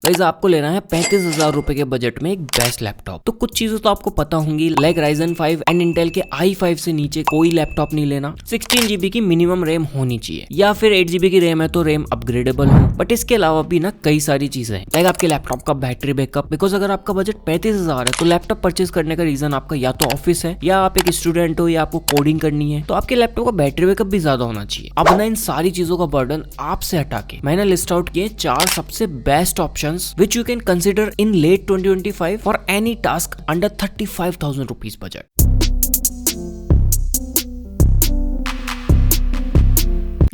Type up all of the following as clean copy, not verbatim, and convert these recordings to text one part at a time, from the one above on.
Guys आपको लेना है 35,000 रुपए के बजट में एक बेस्ट लैपटॉप। तो कुछ चीजें तो आपको पता होंगी, लाइक Ryzen 5 एंड इंटेल के i5 से नीचे कोई लैपटॉप नहीं लेना। 16 GB की मिनिमम रैम होनी चाहिए, या फिर 8 GB की रैम है तो रैम अपग्रेडेबल हो। बट इसके अलावा भी ना कई सारी चीजें हैं, लाइक आपके लैपटॉप का बैटरी बैकअप। बिकॉज अगर आपका बजट 35,000 है तो लैपटॉप परचेज करने का रीजन आपका या तो ऑफिस है, या आप एक स्टूडेंट हो, या आपको कोडिंग करनी है, तो आपके लैपटॉप का बैटरी बैकअप भी ज्यादा होना चाहिए। अब ना इन सारी चीजों का बर्डन आपसे हटा के मैंने लिस्ट आउट किए 4 सबसे best options which you can consider in late 2025 for any task under 35,000 rupees budget.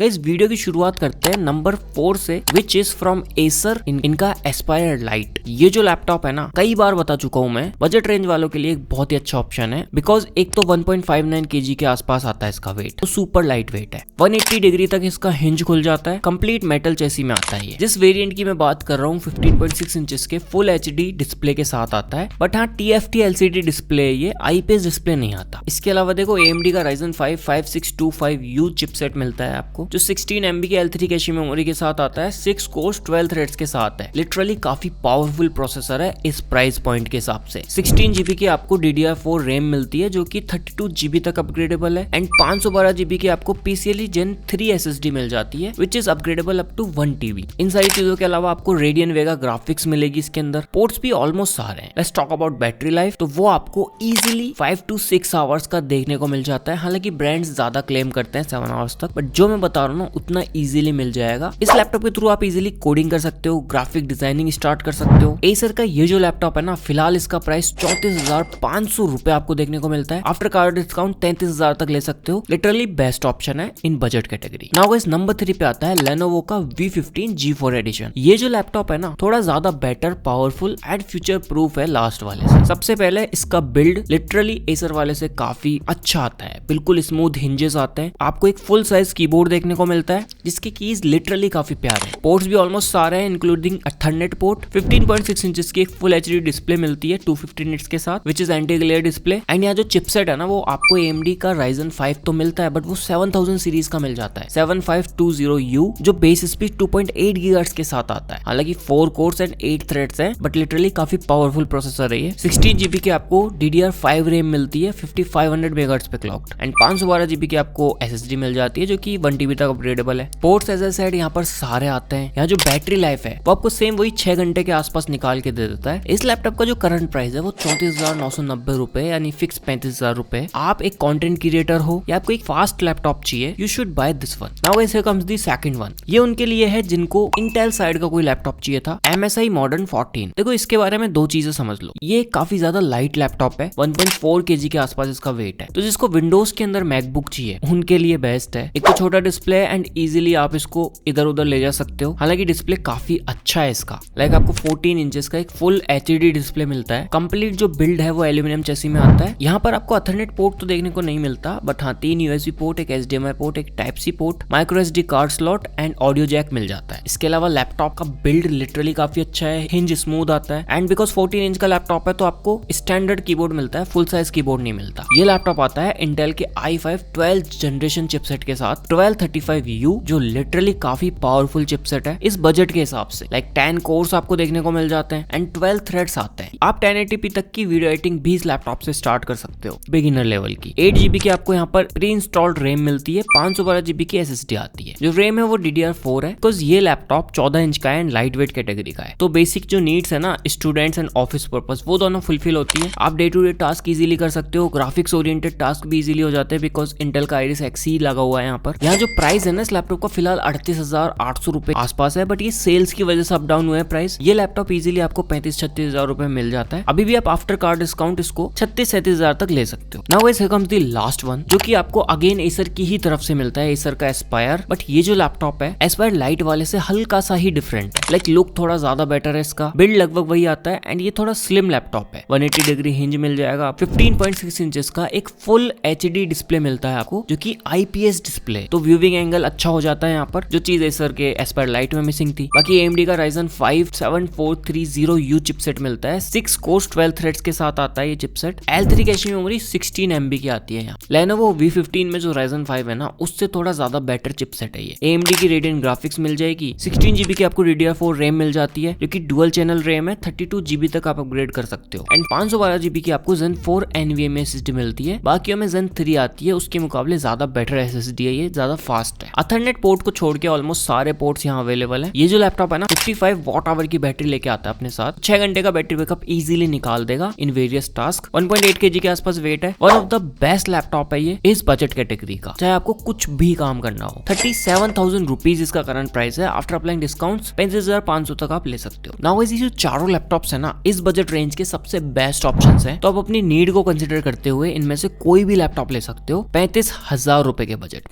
इस वीडियो की शुरुआत करते हैं नंबर 4 से, विच इज फ्रॉम एसर। इनका एस्पायर लाइट। ये जो लैपटॉप है ना, कई बार बता चुका हूं मैं, बजट रेंज वालों के लिए एक बहुत ही अच्छा ऑप्शन है। बिकॉज एक तो 1.59 kg के आसपास आता है इसका वेट, तो सुपर लाइट वेट है। 180 डिग्री तक इसका हिंज खुल जाता है, कंप्लीट मेटल चेसी में आता है ये। जिस वेरिएंट की मैं बात कर रहा हूँ 15.6 इंचेस के फुल HD डिस्प्ले के साथ आता है। बट हाँ, TFT LCD डिस्प्ले, ये IPS डिस्प्ले नहीं आता। इसके अलावा देखो AMD का Ryzen 5 5625U चिपसेट मिलता है आपको, जो 16 MB की L3 कैशे मेमोरी के साथ आता है, 6 कोर्स 12 थ्रेड्स के साथ है। लिटरली काफी पावरफुल प्रोसेसर है इस प्राइस पॉइंट के हिसाब से। 16 GB की आपको DDR4 रैम मिलती है, जो कि 32 GB तक अपग्रेडेबल है। एंड 512 GB की आपको PCIe Gen 3 SSD मिल जाती है, which is upgradeable up to 1 TB। इन सारी चीजों के अलावा आपको Radeon Vega ग्राफिक्स मिलेगी इसके अंदर। पोर्ट्स भी ऑलमोस्ट सारे हैं। Let's talk about battery life, तो वो आपको इजिली 5 to 6 आवर्स का देखने को मिल जाता है। हालांकि ब्रांड्स ज्यादा क्लेम करते हैं 7 आवर्स तक, बट जो मैं बता रहा हूँ उतना इजीली मिल जाएगा। इस लैपटॉप के थ्रू आप इजीली कोडिंग कर सकते हो, ग्राफिक डिजाइनिंग स्टार्ट कर सकते हो। एसर का ये जो लैपटॉप है ना, फिलहाल इसका प्राइस 34,500 रुपए आपको देखने को मिलता है। आफ्टर कार्ड डिस्काउंट 33,000 तक ले सकते हो। लिटरली बेस्ट ऑप्शन है in budget category. Now guys number 3 पे आता है Lenovo का V15 G4 एडिशन। ये जो लैपटॉप है ना, थोड़ा ज्यादा better, powerful and future proof है लास्ट वाले से। सबसे पहले इसका बिल्ड लिटरली एसर वाले से काफी अच्छा आता है। बिल्कुल स्मूथ हिंजेस आते हैं। आपको एक फुल साइज कीबोर्ड देखने को मिलता है, जिसके कीज लिटरली काफी प्यारे हैं। पोर्ट्स भी ऑलमोस्ट सारे हैं, इंक्लूडिंग थंडरबोल्ट पोर्ट। 15.6 इंचेस की एक फुल HD डिस्प्ले मिलती है 250 निट्स के साथ, which is anti glare display. And यहाँ जो चिपसेट है ना, वो आपको AMD का Ryzen 5 तो मिलता है, बट वो 7000 सीरीज का मिल जाता है, 7520U, जो बेस स्पीड 2.8 GHz के साथ आता है। हालांकि 4 कोर्स एंड 8 थ्रेड्स हैं, बट लिटरली काफी पावरफुल प्रोसेसर है ये। 16 GB की आपको DDR5 रैम मिलती है 5500 MHz पे क्लॉक्ड। एंड 512 GB की आपको SSD मिल जाती है, जो कि 1 TB तक अपग्रेडेबल है। पोर्ट्स एज आई सेड यहाँ पर सारे आते हैं। यहाँ जो बैटरी लाइफ है वो आपको सेम वही 6 घंटे के आसपास निकाल के दे देता है। इस लैपटॉप का जो करंट प्राइस है वो 34,990 रुपए, यानी फिक्स 35,000 रुपए। आप एक कंटेंट क्रिएटर हो या आपको एक फास्ट लैपटॉप चाहिए, you should by this one. Now guys here comes the second one. ये उनके लिए है जिनको इंटेल साइड का कोई लैपटॉप चाहिए था, MSI Modern 14। देखो इसके बारे में 2 चीजें समझ लो। ये काफी ज्यादा लाइट लैपटॉप है, 1.4 kg के आसपास इसका वेट है। तो जिसको विंडोज के अंदर मैकबुक चाहिए उनके लिए बेस्ट है। एक तो छोटा डिस्प्ले एंड इजीली आप इसको इधर उधर ले जा सकते हो। हालांकि डिस्प्ले काफी अच्छा है इसका, लाइक आपको 14 इंचेस का एक फुल HD डिस्प्ले मिलता है। कंप्लीट जो बिल्ड है वो एल्यूमिनियम चेसी में आता है। यहाँ पर आपको Ethernet पोर्ट तो देखने को नहीं मिलता, बट हाँ 3 USB पोर्ट, एक HDMI पोर्ट, एक Type-C port, micro SD card slot and audio jack मिल जाता है। इसके अलावा लैपटॉप का बिल्ड लिटरली काफी अच्छा है, हिंज स्मूथ आता है। एंड बिकॉज 14 इंच का लैपटॉप है तो आपको स्टैंडर्ड कीबोर्ड मिलता है, फुल साइज कीबोर्ड नहीं मिलता। ये लैपटॉप आता है इंटेल के i5 12th जनरेशन चिपसेट के साथ, 1235U, जो लिटरली काफी पावरफुल चिपसेट है इस बजट के हिसाब से। लाइक 10 कोर्स आपको देखने को मिल जाते हैं एंड 12 थ्रेड्स आते हैं। आप 1080p तक की वीडियो एडिटिंग भी इस लैपटॉप से स्टार्ट कर सकते हो, बिगिनर लेवल की। 8 GB की आपको यहाँ पर प्री इंस्टॉल्ड रैम मिलती है, 512 GB की SSD आती है। जो रैम है वो DDR4 है, बिकॉज ये लैपटॉप 14 इंच का है एंड लाइट वेट कैटेगरी का है। तो बेसिक जो नीड्स है ना, स्टूडेंट्स एंड ऑफिस पर्पस, वो दोनों फुलफिल होती है। आप day to day task easily कर सकते हो, ग्राफिक्स ओरिएंटेड टास्क भी इजीली हो जाते हैं, बिकॉज इंटेल का Iris Xe लगा हुआ है यहाँ पर। यहाँ जो प्राइस है ना इस लैपटॉप का, फिलहाल 38,800 रुपए आसपास है, बट ये सेल्स की वजह से अप डाउन हुआ है प्राइस। ये लैपटॉप इजीली आपको 35-36,000 रुपए मिल जाता है। अभी भी आप आफ्टर कार्ड डिस्काउंट इसको 36-37,000 तक ले सकते हो। Now guys here comes the last one, जो कि आपको अगेन एसर की ही तरफ से मिलता है, एसर का एस्पायर। बट ये जो लैपटॉप है एस्पायर लाइट वाले से हल्का सा ही डिफरेंट है। लाइक लुक थोड़ा ज्यादा बेटर है इसका, बिल्ड लगभग वही आता है एंड ये थोड़ा स्लिम लैपटॉप है। 180 डिग्री हिंज मिल जाएगा, 15.6 इंचेस का एक फुल HD डिस्प्ले मिलता है आपको, जो कि IPS डिस्प्ले। तो व्यू विविंग एंगल अच्छा हो जाता है यहाँ पर, जो चीज एसर के एस्पायर लाइट में मिसिंग थी। बाकी AMD का Ryzen 5 7430U चिपसेट मिलता है, 6 कोर्स 12 थ्रेड्स के साथ आता है ये chipset. L3 cache memory 16 MB की आती है यहाँ। Lenovo V15 में जो Ryzen 5 है ना, उससे थोड़ा ज्यादा बेटर चिपसेट है ये। AMD की Radeon ग्राफिक्स मिल जाएगी, 16 GB की आपको DDR4 रैम मिल जाती है, जो कि डुअल चैनल रैम है, 32 GB तक आप अपग्रेड कर सकते हो। एंड 512 GB की आपको Zen 4 NVMe SSD मिलती है। बाकियों में Zen 3 आती है, उसके मुकाबले ज्यादा बेटर SSD है, ये ज्यादा फास्ट है। Ethernet पोर्ट को छोड़ के ऑलमोस्ट सारे पोर्ट्स यहाँ अवेलेबल है। ये जो लैपटॉप है ना 55 वॉट आवर की बैटरी लेके आता है अपने साथ, 6 घंटे का बैटरी बैकअप इजीली निकाल देगा इन वेरियस टास्क। 1.8 kg के आसपास वेट है। One of the best laptop है ये इस बजट कैटेगरी का, चाहे आपको कुछ भी काम करना हो। 37,000 रुपीज इसका करंट प्राइस है। आफ्टर अप्लाइंग डिस्काउंट 35,500 तक आप ले सकते हो। नाउ ये जो चारों लैपटॉप्स है ना, इस बजट रेंज के सबसे बेस्ट ऑप्शन है। तो आप अपनी नीड को कंसिडर करते हुए इनमें से कोई भी लैपटॉप ले सकते हो 35,000 रुपए के बजट।